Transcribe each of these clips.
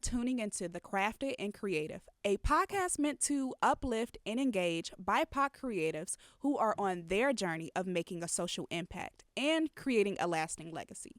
tuning into The Crafted and Creative, a podcast meant to uplift and engage BIPOC creatives who are on their journey of making a social impact and creating a lasting legacy.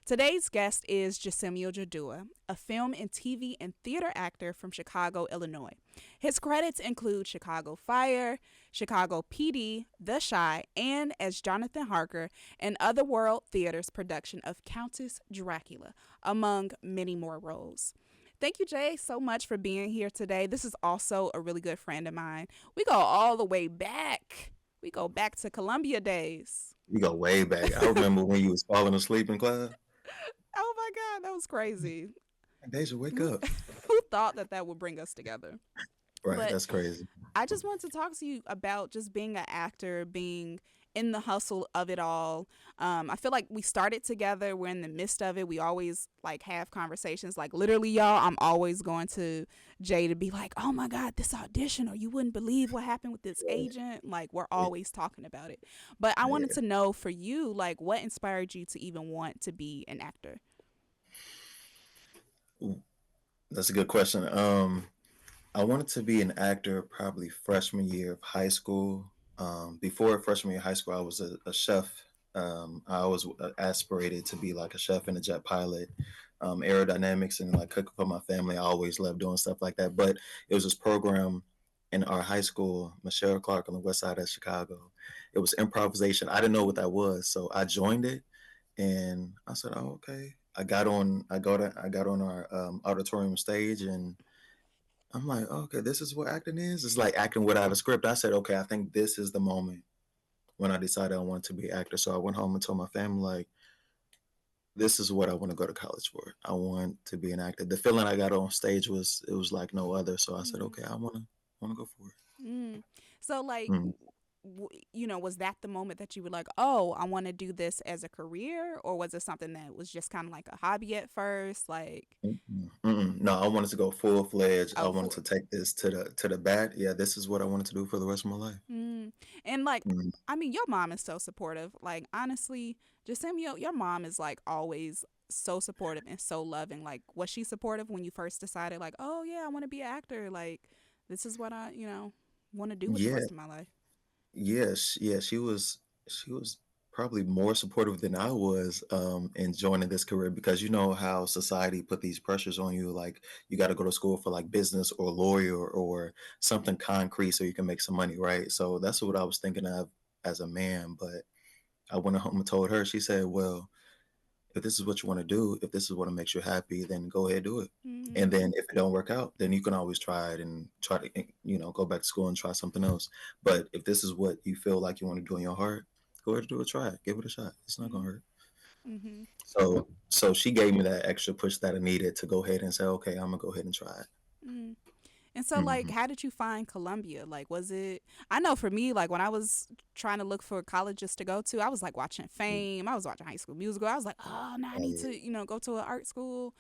Today's guest is Jesimiel Jaddua, a film and TV and theater actor from Chicago, Illinois. His credits include Chicago Fire, Chicago PD, The Chi, and as Jonathan Harker in Otherworld Theater's production of Countess Dracula, among many more roles. Thank you, Jay, so much for being here today. This is also a really good friend of mine. We go all the way back. We go back to Columbia days. We go way back. I remember when you was falling asleep in class. Oh my God, that was crazy. Deja, wake Who, up. who thought that that would bring us together? Right, But that's crazy. I just want to talk to you about just being an actor, being in the hustle of it all. I feel like we started together. We're in the midst of it. We always like have conversations. Like literally, y'all, I'm always going to Jay to be like, "Oh my God, this audition, or you wouldn't believe what happened with this Yeah, agent." Like we're yeah, always talking about it. But I wanted yeah. to know for you, like, what inspired you to even want to be an actor? Ooh, that's a good question. I wanted to be an actor probably freshman year of high school. Before freshman year of high school, I was a chef. I always aspirated to be like a chef and a jet pilot. Aerodynamics and like cooking for my family. I always loved doing stuff like that. But it was this program in our high school, Michelle Clark on the west side of Chicago. It was improvisation. I didn't know what that was, so I joined it, and I said, "Oh, okay." I got on our auditorium stage, and I'm like, "Oh, okay, this is what acting is. It's like acting without a script." I said, okay, I think this is the moment when I decided I wanted to be an actor. So I went home and told my family, like, this is what I want to go to college for. I want to be an actor. The feeling I got on stage was it was like no other. So I said, Mm, okay, I want to go for mm. So, like, it. Mm. was that the moment that you were like, oh, I want to do this as a career? Or was it something that was just kind of like a hobby at first? Like, Mm-mm. Mm-mm. No, I wanted to go full fledged. I oh, wanted for. to take this to the bat. Yeah, this is what I wanted to do for the rest of my life. Mm. And like, Mm. I mean, your mom is so supportive. Like, honestly, just your mom is like always so supportive and so loving. Like, was she supportive when you first decided, like, oh, yeah, I want to be an actor? Like, this is what I, want to do with the Yeah, rest of my life? yes, yeah, she was probably more supportive than I was in joining this career because you know how society put these pressures on you, like you got to go to school for like business or lawyer or something concrete so you can make some money, right? So that's what I was thinking of as a man, but I went home and told her. She said, "Well, if this is what you want to do, if this is what makes you happy, then go ahead do it. Mm-hmm. And then if it don't work out, then you can always try it and try to go back to school and try something else. But if this is what you feel like you want to do in your heart, go ahead and do it. Try it. Give it a shot. It's not gonna hurt." Mm-hmm. So she gave me that extra push that I needed to go ahead and say, okay, I'm gonna go ahead and try it. Mm. And so, like, Hmm. how did you find Columbia? Like, was it? I know for me, like, when I was trying to look for colleges to go to, I was like watching Fame. I was watching High School Musical. I was like, oh, now I Oh need yeah. to, go to an art school.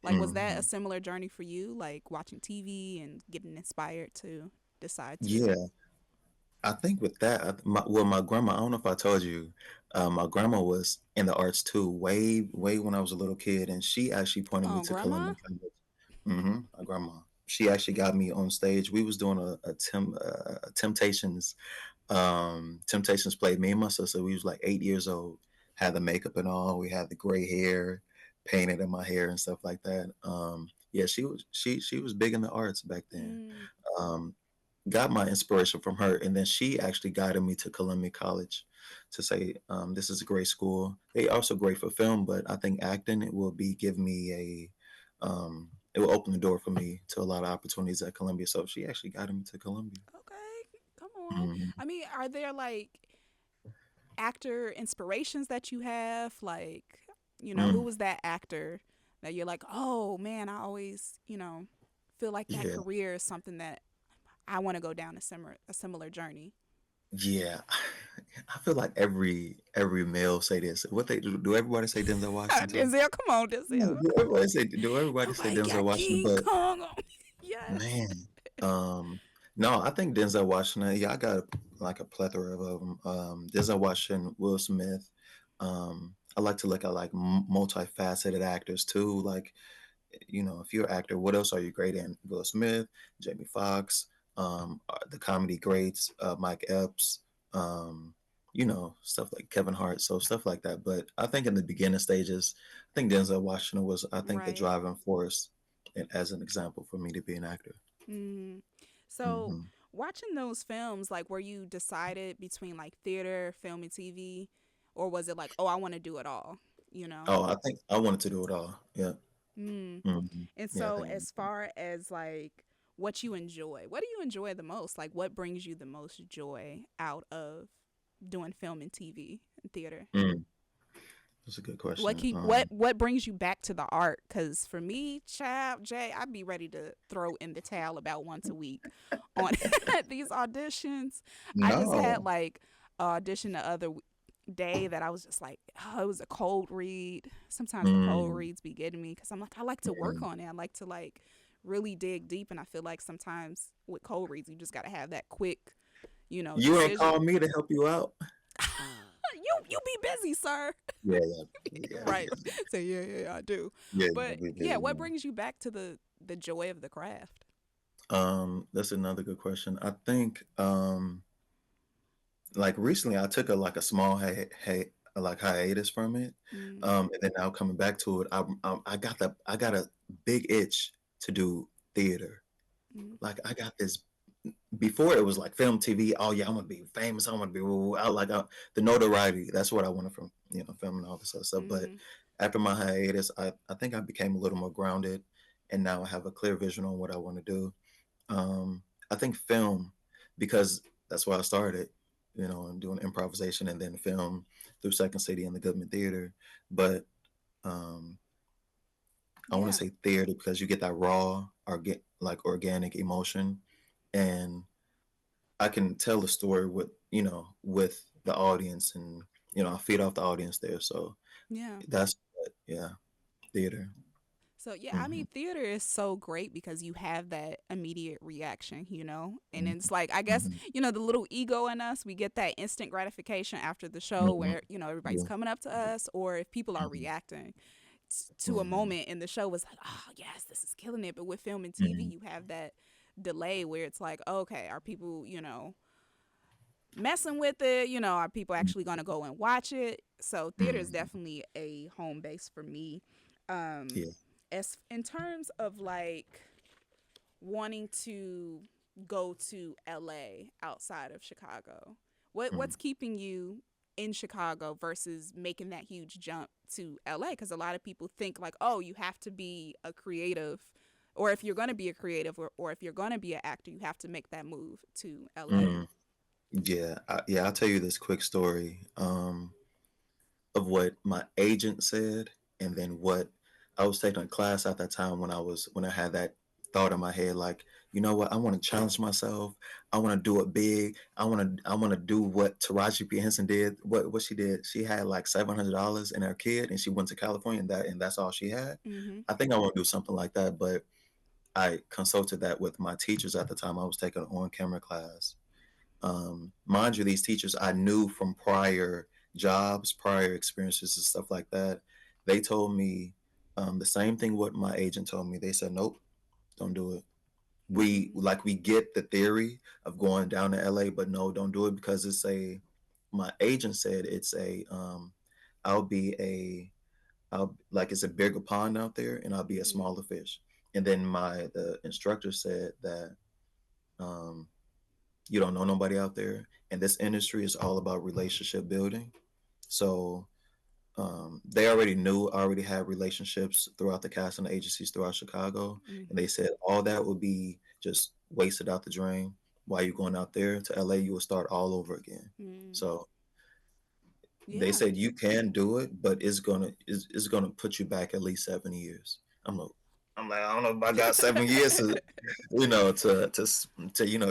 Like, was that a Hmm. similar journey for you? Like, watching TV and getting inspired to decide to. Yeah, I think with that, my grandma. I don't know if I told you, my grandma was in the arts too, way, way when I was a little kid, and she actually pointed me Oh, to grandma. Columbia College. My grandma. She actually got me on stage. We was doing a Temptations play. Me and my sister. We was like 8 years old. Had the makeup and all. We had the gray hair painted in my hair and stuff like that. Yeah, she was big in the arts back then. Mm, Um, got my inspiration from her, and then she actually guided me to Columbia College to say, this is a great school. They also great for film, but I think acting it will be give me it will open the door for me to a lot of opportunities at Columbia. So she actually guided me to Columbia. okay, come on. Mhm. I mean, are there like actor inspirations that you have? Like, who Mm, was that actor that you're like, oh man, I always, feel like that yeah, career is something that I want to go down a similar journey. yeah. I feel like every male say this. What they do? Do everybody say Denzel Washington? Denzel, come on, Yeah, Denzel. do everybody I'm say like, Denzel got Washington? King But Kong on. Yes. man, no, I think Denzel Washington. Yeah, I got like a plethora of them. Denzel Washington, Will Smith. I like to look at like multifaceted actors too. Like if you're an actor, what else are you great in? Will Smith, Jamie Foxx, the comedy greats, Mike Epps, um, stuff like Kevin Hart, so stuff like that. But I think in the beginning stages, I think Denzel Washington was, I think, the Right. driving force, and as an example for me to be an actor. Mm. So, Hmm. watching those films, like, were you decided between like theater, film, and TV, or was it like, oh, I want to do it all? You know. Oh, I think I wanted to do it all. Yeah. Mm. Hmm. And Yeah, I so, think. as far as like what you enjoy, what do you enjoy the most? Like, what brings you the most joy out of doing film and TV and theater? Mm, that's a good What question. keep what brings you back to the art? Because for me, child Jay, I'd be ready to throw in the towel about once a week on these auditions. I just had No. like an audition the other day that I was just like, oh, it was a cold read. Sometimes the cold Mm, reads be getting me because I'm like, I like to work mm. on it. I like to like really dig deep, and I feel like sometimes with cold reads, you just got to have that quick, You ain't decision. called me to help you out. You be busy, sir. Yeah, yeah, yeah, Right. So yeah, I do. yeah, yeah. But We yeah, busy, what man. brings you back to the joy of the craft? That's another good question. I think, like recently, I took a small hiatus from it, Mm, and then now coming back to it, I got a big itch to do theater. mm, Like I got this before it was like film, TV. Oh yeah, I'm gonna be famous. I'm gonna be woo, woo, the notoriety. That's what I wanted from film and all this other stuff. But mm, after my hiatus, I think I became a little more grounded, and now I have a clear vision on what I want to do. I think film, because that's why I started, and doing improvisation and then film through Second City and the Goodman Theater. But um, I want to yeah. say theater because you get that raw or get like organic emotion, and I can tell the story with the audience, and I feed off the audience there. So Yeah. yeah, theater. So yeah, I Hmm. mean theater is so great because you have that immediate reaction, And Hmm. it's like I guess, Hmm. the little ego in us, we get that instant gratification after the show Hmm. where, everybody's Yeah. coming up to us or if people are Hmm. reacting to a Hmm. moment in the show, it's like, oh yes, this is killing it. But with film and TV, Hmm. you have that delay where it's like, okay, are people, messing with it? Are people actually going to go and watch it? So theater is Hmm. definitely a home base for me. Um, Yeah. as in terms of like wanting to go to LA outside of Chicago, what's Mm. keeping you in Chicago versus making that huge jump to LA? Because a lot of people think like, oh, you have to be a creative, or if you're going to be a creative, or if you're going to be an actor, you have to make that move to LA. Mm. Yeah. I'll tell you this quick story. Of what my agent said, and then what I was taking a class at that time when I had that thought in my head, like, you know what, I want to challenge myself. I want to do it big. I want to do what Taraji P Henson did. What she did, she had like $700 in her kid, and she went to California, and that's all she had. Mm-hmm. I think I want to do something like that, but I consulted that with my teachers at the time. I was taking an on-camera class. Mind you, these teachers I knew from prior jobs, prior experiences, and stuff like that. They told me the same thing what my agent told me. They said, "Nope, don't do it. We get the theory of going down to LA, but no, don't do it because it's a." My agent said it's a I'll be a I'll like it's a bigger pond out there, and I'll be a Mm-hmm. smaller fish. And then the instructor said that um, you don't know nobody out there, and this industry is all about relationship building. So they already knew, I already had relationships throughout the casting agencies throughout Chicago, and Mm-hmm. they said all that would be just wasted out the drain. While you're going out there to LA, you will start all over again. Mm-hmm. So they Yeah. said you can do it, but it's gonna put you back at least 7 years. I'm like, I don't know if I got 7 years to,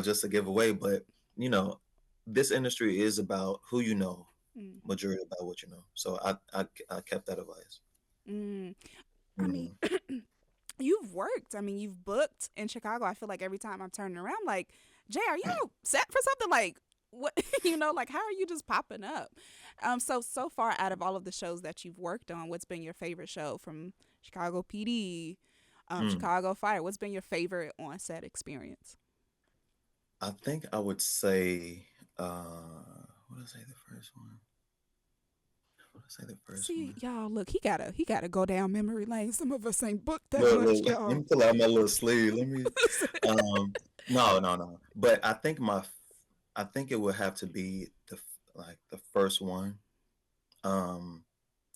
just to give away, but you know, this industry is about who you know, Mm. majority about what you know. So I kept that advice. Mm. I mean, Mhm. you've worked. I mean, you've booked in Chicago. I feel like every time I'm turning around, like, Jay, are you set for something? Like, what, like, how are you just popping up? So far out of all of the shows that you've worked on, what's been your favorite show from Chicago PD? Mm. Chicago Fire. What's been your favorite on set experience? I think I would say, what did I say the first one? What did I say the first See, one? y'all, look, he gotta go down memory lane. Some of us ain't booked that Look, much, look, let y'all. me pull out my little sleeve. Um, no, no, no. But I think it would have to be like the first one. Um,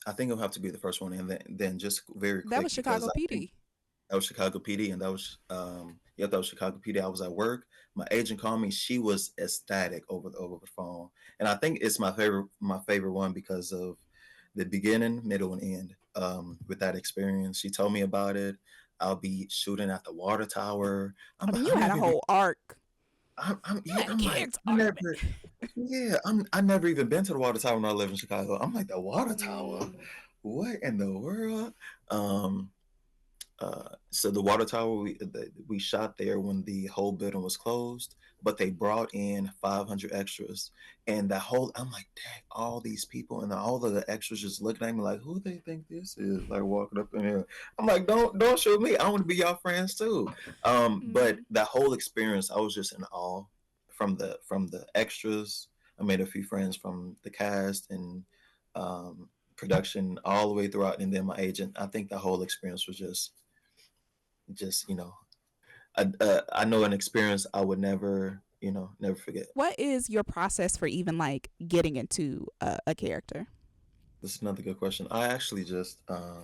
I think it'll have to be the first one, and then just very That quick was because Chicago I think PD. that was Chicago PD, and yeah, that was Chicago PD. I was at work. My agent called me. She was ecstatic over the phone, and I think it's my favorite one because of the beginning, middle, and end. With that experience, she told me about it. I'll be shooting at the water tower. I'm I like, mean, I you had a never even. whole arc. You Yeah. had a I'm like, character I arc, never. man. Yeah. I never even been to the water tower when I live in Chicago. I'm like the water tower. Mm, What in the world? Um, so the water tower we shot there when the whole building was closed, but they brought in 500 extras, and the whole I'm like, dang, all these people and all of the extras just looking at me like, who they think this is? Like walking up in here, I'm like, don't shoot me. I want to be your friends too. But mm, that whole experience, I was just in awe from the extras. I made a few friends from the cast and production all the way throughout, and then my agent. I think the whole experience was just I know an experience I would never never forget. what is your process for even like getting into a character? This is another good question. I actually just I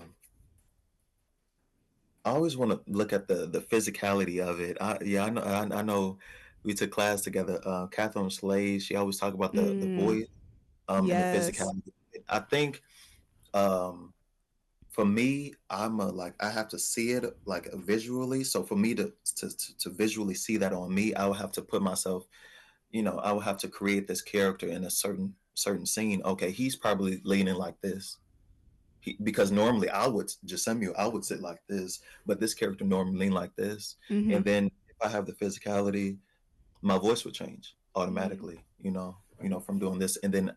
always want to look at the physicality of it. I know we took class together. Catherine Slade, she always talk about the Mm, voice and the yes. physicality. I think um for me, I have to see it like visually. So for me to visually see that on me, I would have to put myself, I would have to create this character in a certain scene. Okay, he's probably leaning like this. Because normally I would sit like this, but this character normally lean like this. Mm-hmm. And then if I have the physicality, my voice would change Mm, automatically, from doing this. And then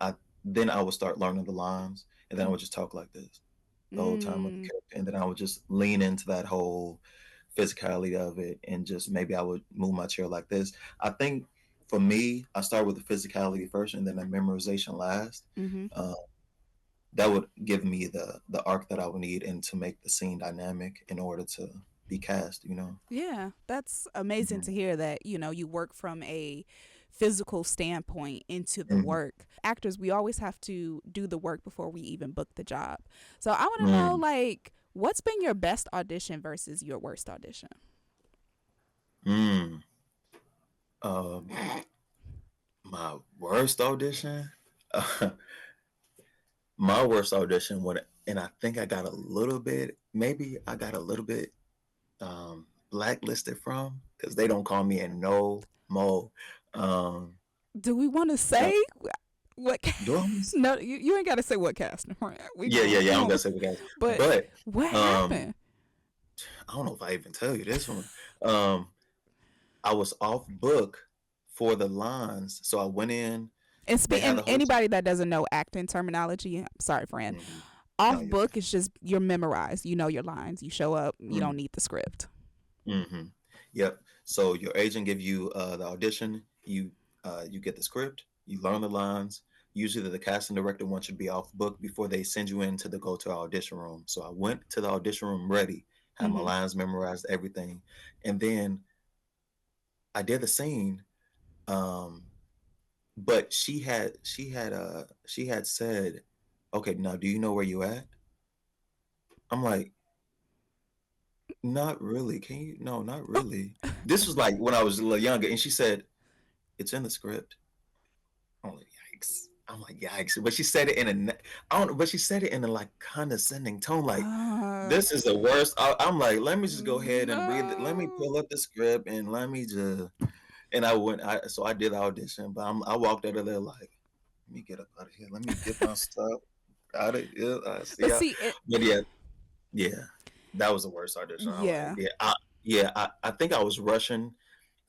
I would start learning the lines, and then I would just talk like this the whole time with the mm, character. And then I would just lean into that whole physicality of it, and just maybe I would move my chair like this. I think for me, I start with the physicality first, and then the memorization last. mm-hmm. Uh, that would give me the arc that I would need and to make the scene dynamic in order to be cast. Yeah, that's amazing Mhm. to hear that, you work from a physical standpoint into the Mhm. work. Actors, we always have to do the work before we even book the job. So I want to know, Mm. like, what's been your best audition versus your worst audition? Mm. Um, my worst audition. My worst audition would, and I think I got a little bit. Maybe I got a little bit blacklisted from because they don't call me in no mo. Um, Do we want to uh, say what? do I want to? No, you ain't got to say what cast. Right? We Yeah, gon' yeah, we yeah. I don't gotta gon' say what guys, But but what um, happened? I don't know if I even tell you this one. Um, I was off book for the lines, so I went in. They had And the whole. anybody that doesn't know acting terminology, I'm sorry, friend. Mhm. No, Off you're book is just you're memorized. You know your lines. You show up. You good. don't need the script. Mm-hmm. Yep. So your agent give you the audition. You get the script. You learn the lines. Usually the casting director wants you to be off book before they send you in to the go to audition room. So I went to the audition room ready, had my Mm-hmm. lines memorized, everything, and then I did the scene. Um, but she had said, "Okay, now do you know where you at?" I'm like, "Not really. Can you? No, not really." This was like when I was a little younger, and she said, "It's in the script." I'm like, yikes. I'm like, yikes. But she said it I don't know, but she said it in a like condescending tone, like, Uh, this is the worst. I'm like, let me just go ahead and read it. Let me no. pull up the script and let me just. And so I did the audition, but I walked out of there like, let me get up out of here. Let me get my stuff out of here. I see But ya. see it. But yeah, yeah, that was the worst audition. I like, Yeah. I think I was rushing.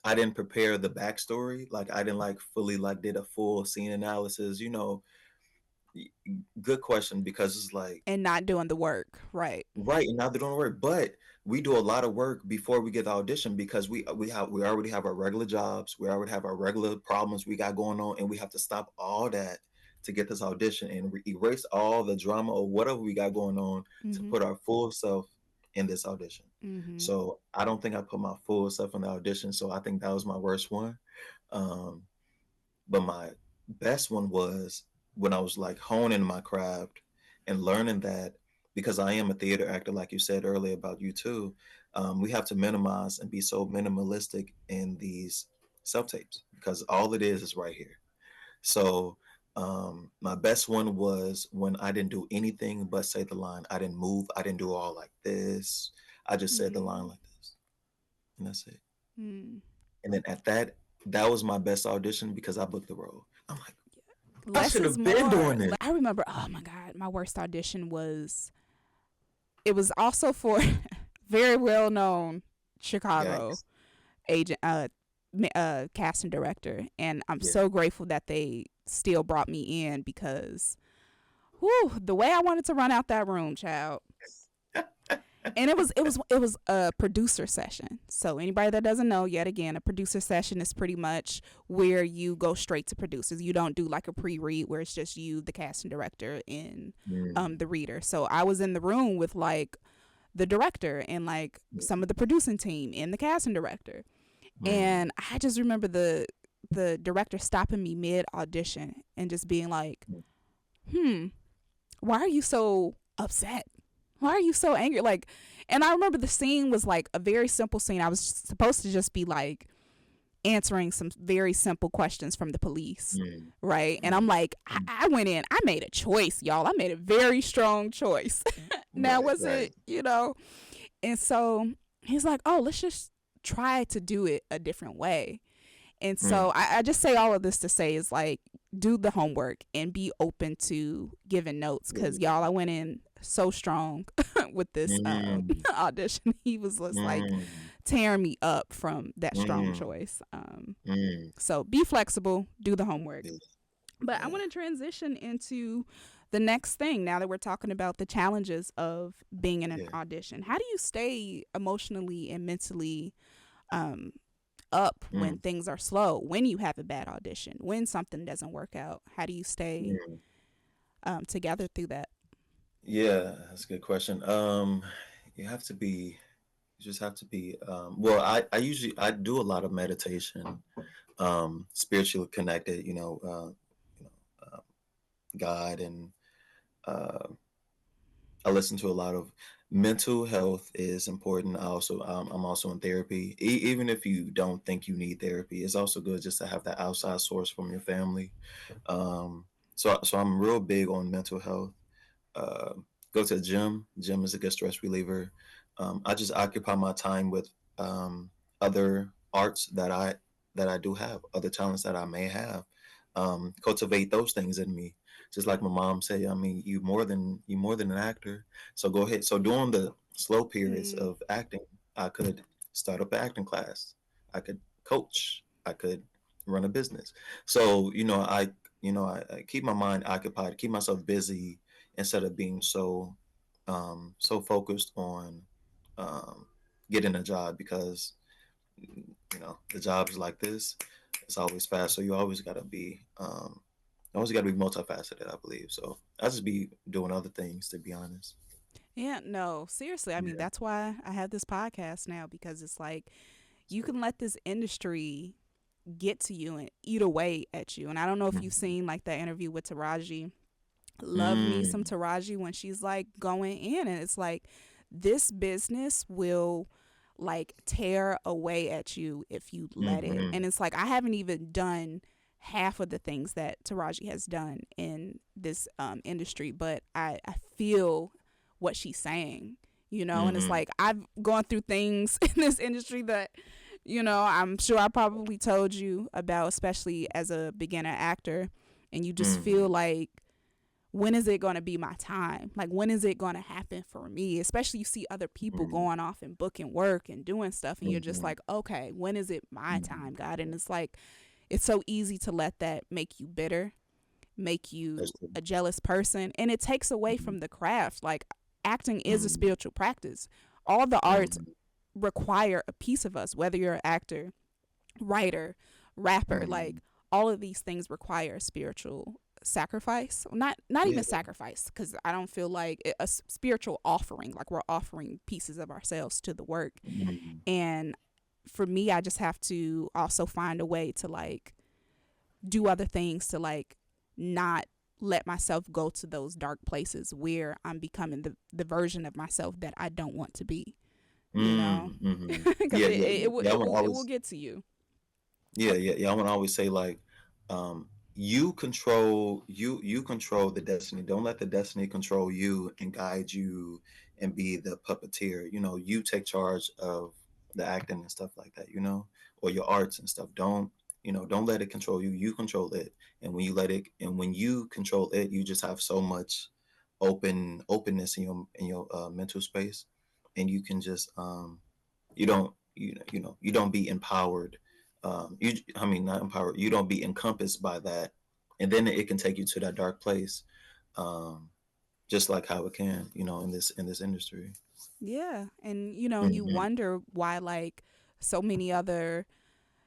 I didn't prepare the backstory. Like I didn't like fully like did a full scene analysis. Good question, because it's like, And not doing the work, right? right, and now they're doing work, but we do a lot of work before we get the audition, because we already have our regular jobs, we already have our regular problems we got going on, and we have to stop all that to get this audition and erase all the drama or whatever we got going on to Mm-hmm. put our full self in this audition. Mm-hmm. So I don't think I put my full self in the audition. So I think that was my worst one. Um, but my best one was when I was like honing my craft and learning that, because I am a theater actor, like you said earlier about you too. We have to minimize and be so minimalistic in these self tapes, because all it is right here. So my best one was when I didn't do anything but say the line. I didn't move. I didn't do all like this. I just said the line Mm-hmm. like this, and that's it. Mm. And then at that, that was my best audition because I booked the role. I'm like, I Less should is have been more. doing it. I remember, oh my God, my worst audition was, it was also for very well known Chicago Yikes. agent, casting director. And I'm Yeah. so grateful that they still brought me in because, whew, the way I wanted to run out that room, child. And it was a producer session. So anybody that doesn't know, yet again, a producer session is pretty much where you go straight to producers. You don't do like a pre-read where it's just you, the casting director, and Mm, the reader. So I was in the room with like the director and like some of the producing team and the casting director. mm, And I just remember the director stopping me mid audition and just being like, mm, why are you so upset? Why are you so angry? Like, and I remember the scene was like a very simple scene. I was supposed to just be like answering some very simple questions from the police, mm, right? And I'm mm, like, mm. I went in, I made a choice, y'all. I made a very strong choice. Now, Right, was right. it? And so he's like, oh, let's just try to do it a different way. And Mm, so I just say all of this to say is like, do the homework and be open to giving notes. yeah. Cause y'all, I went in so strong with this Mm, audition. He was just like mm, tearing me up from that strong mm, choice. mm. So be flexible, do the homework. Yeah, But I yeah, want to transition into the next thing now that we're talking about the challenges of being in an yeah. audition. How do you stay emotionally and mentally um, up when Mm, things are slow, when you have a bad audition, when something doesn't work out? How do you stay mm. together through that? Yeah, that's a good question. You have to be, you just have to be, well, I do a lot of meditation, spiritually connected, you know, God, and uh, I listen to a lot of mental health is important. I'm also in therapy. Even if you don't think you need therapy, it's also good just to have that outside source from your family. Um, so I'm real big on mental health. Uh, Go to the gym. Gym is a good stress reliever. I just occupy my time with other arts that I do have, other talents that I may have. Cultivate those things in me. Just like my mom said, I mean, you more than an actor. So go ahead. So during the slow periods Mm, of acting, I could start up an acting class. I could coach. I could run a business. So I keep my mind occupied, keep myself busy instead of being so focused on um, getting a job, because the jobs like this, it's always fast, so you always got to be multifaceted, I believe. So I just be doing other things, to be honest. yeah, no, seriously. I mean, Yeah. that's why I have this podcast now because it's like you can let this industry get to you and eat away at you. And I don't know if you've Mhm. seen like that interview with Taraji. Love me some Mm, Taraji when she's like going in and it's like this business will like tear away at you if you let it. mhm, And it's like I haven't even done half of the things that Taraji has done in this industry, but I feel what she's saying. And it's mhm, like I've gone through things in this industry that I'm sure I probably told you about, especially as a beginner actor, and you just feel mhm, like when is it going to be my time? Like, when is it going to happen for me? Especially you see other people mhm, going off and booking work and doing stuff, and you're just mhm, like, okay, when is it my mhm, time, God? And it's like, it's so easy to let that make you bitter make you That's true. a jealous person, and it takes away Mm-hmm. from the craft. Like, acting is a Mm-hmm. spiritual practice. All the arts Mm-hmm. require a piece of us, whether you're an actor, writer, rapper. Mm-hmm. Like, all of these things require a spiritual sacrifice. Not Yeah. even sacrifice, because I don't feel like a spiritual offering. Like, we're offering pieces of ourselves to the work. Mm-hmm. And for me, I just have to also find a way to like do other things to like not let myself go to those dark places where I'm becoming the version of myself that I don't want to be, you know? Mm-hmm. Because Yeah, yeah, yeah. I want to it will always, get to you. yeah, yeah, yeah. I want to always say like, you control the destiny. Don't let the destiny control you and guide you and be the puppeteer. You take charge of the acting and stuff like that. Or your arts and stuff. Don't let it control you. You control it, and when you control it, you just have so much openness in your mental space, and you can just you don't you don't be empowered, you I mean not empowered, you don't be encompassed by that, and then it can take you to that dark place, um just like how it can, in this industry. Yeah. And, you Hmm. wonder why, like, so many other,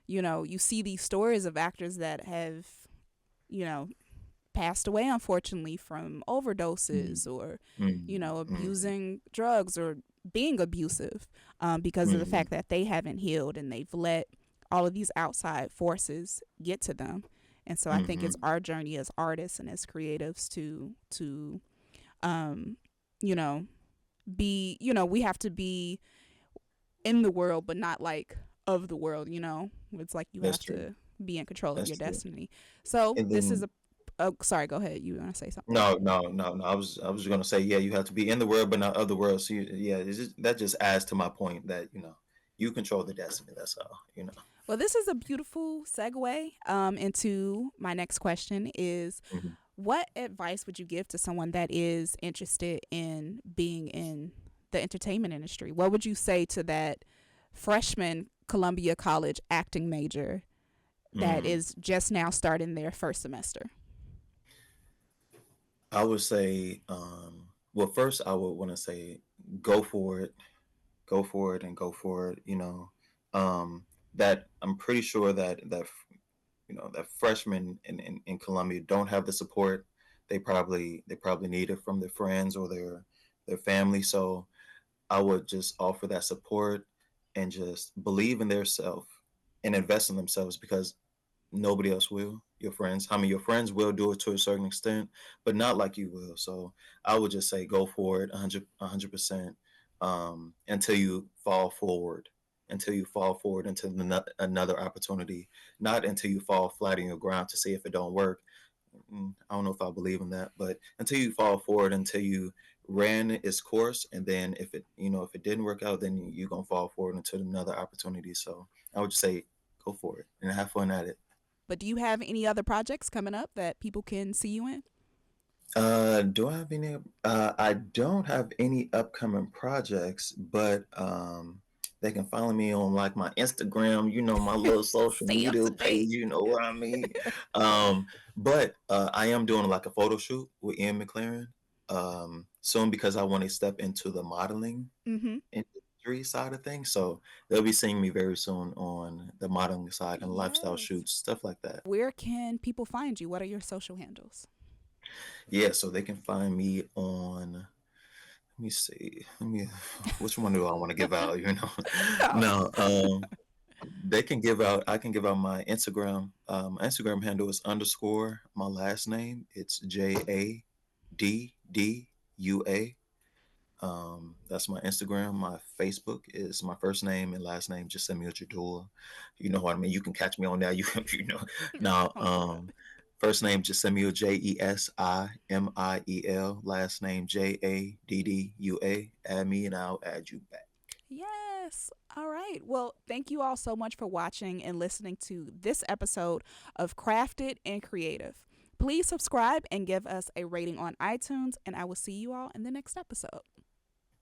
you see these stories of actors that have, you know, passed away, unfortunately, from overdoses or, Hmm. abusing drugs or being abusive, because of the Hmm. fact that they haven't healed and they've let all of these outside forces get to them. And so I think it's Hmm. our journey as artists and as creatives to um, you know, we have to be in the world, but not like of the world. It's like you That's have true. to be in control of That's your true. destiny. So And this is then, a oh, sorry, go ahead. You want to say something? no, no, no, no, I was gonna say, yeah, you have to be in the world but not of the world, so yeah, that just adds to my point that you control the destiny. That's all. Well, this is a beautiful segue into my next question is Mhm. what advice would you give to someone that is interested in being in the entertainment industry? What would you say to that freshman Columbia College acting major that Mm. is just now starting their first semester? I would say, well, first I would want to say, go for it, go for it, and go for it. That I'm pretty sure that freshmen in Columbia don't have the support they probably need it from their friends or their family. So I would just offer that support and just believe in their self and invest in themselves, because nobody else will. Your friends, I mean, your friends will do it to a certain extent, but not like you will. So I would just say go for it 100%, until you fall forward, into another opportunity, not until you fall flat on your ground to see if it don't work. I don't know if I believe in that, but until you fall forward, until you ran its course, and then if it didn't work out, then you're gonna fall forward into another opportunity. So I would just say go for it and have fun at it. But do you have any other projects coming up that people can see you in? Do I have any? I don't have any upcoming projects, but they can follow me on like my Instagram, my little social Stay up media to page. date. You know what I mean? Um, but I am doing like a photo shoot with Ian McLaren soon, because I want to step into the modeling Mm-hmm. industry side of things. So they'll be seeing me very soon on the modeling side and lifestyle Yes. shoots, stuff like that. Where can people find you? What are your social handles? Yeah, so they can find me on. Let me see. Which one do I want to give out? No. No. I can give out my Instagram. My Instagram handle is underscore my last name. It's Jaddua. That's my Instagram. My Facebook is my first name and last name, Jesimiel Jaddua. You know what I mean? You can catch me on there. Now, Oh my God. first name Jesimiel, Jesimiel. Last name Jaddua. Add me and I'll add you back. Yes. All right. Well, thank you all so much for watching and listening to this episode of Crafted and Creative. Please subscribe and give us a rating on iTunes, and I will see you all in the next episode.